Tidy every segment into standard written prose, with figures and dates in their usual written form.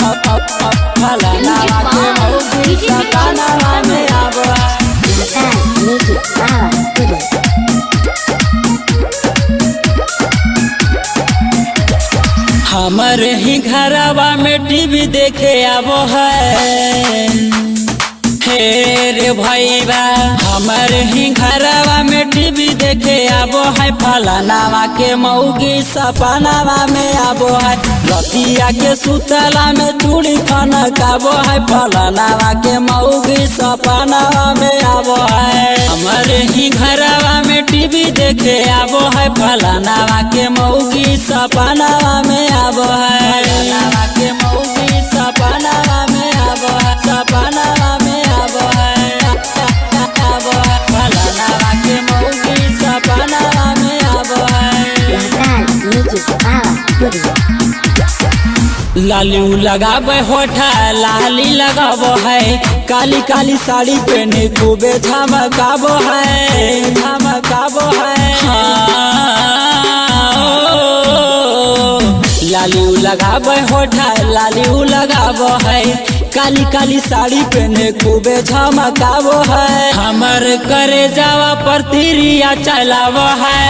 फलाना के मौगी सपनावा में आबो है। हमरे ही घरवा में टीवी देखे आबो है। हे रे भैया हमरे ही घरवा में टीवी देखे आबो है। फलानावा के मौगी सपनावा में आबो है। रतिया के सुतला में चूड़ी खाना खाबो है। फलानावा के मौगी सपनावा में आबो है। हमरे ही घरवा में टीवी देखे आबो है। फलानावा के मौगी सपनावा में आबो है। फलानावा के मौगी सपनावा में आबो है। सपनावा में आबो है। फलानावा के मौगी सपनावा में आबो है। लाली लगाबे होठा लाली लगाबो है। काली काली साड़ी पहने खूबे झमकाबो है। झमकाबो है लाली लगाबे होठा लाली लगाबो है। काली काली साड़ी पहने खूबे झमकाबो है। हमर करे जावा पर तिरिया चलाबो है।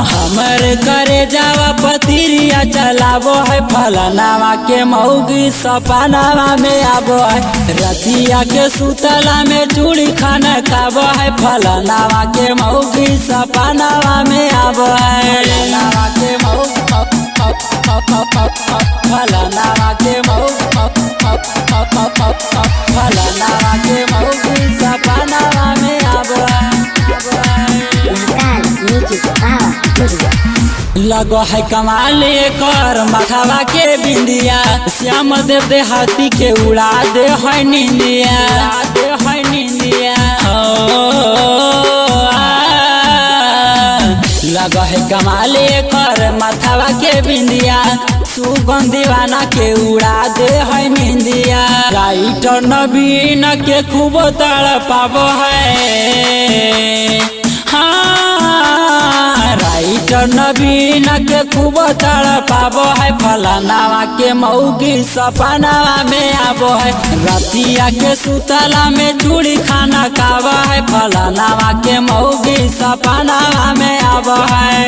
हमर करे जावा पतिरिया चलाबो है। फलानावा के मौगी सपनावा में आबो है। रतिया के सुतला में चूड़ी खाना खाबो है। फलानावा के मौगी सपनावा में आबो है। फलानावा के मौगी फलानावा के मौगी फलानावा के मौगी सपनावा में आबो है। लगो है कमाल कर माथावा के बिंदिया। श्याम देव देहाती के उड़ा दे है निंदिया। दे है निंदिया लगो है कमाल कर माथावा के बिंदिया। सुगंध दीवाना के उड़ा दे है निंदिया। राइटर नवीन के खूब तड़पाबो है। राइटर नवीन के खूब तड़पाबो है। फलानावा के मौगी सपनावा में आबो है। रतिया के सुतला में चूड़ी खाना खाबो है। फलानावा के मौगी सपनावा में आबो है।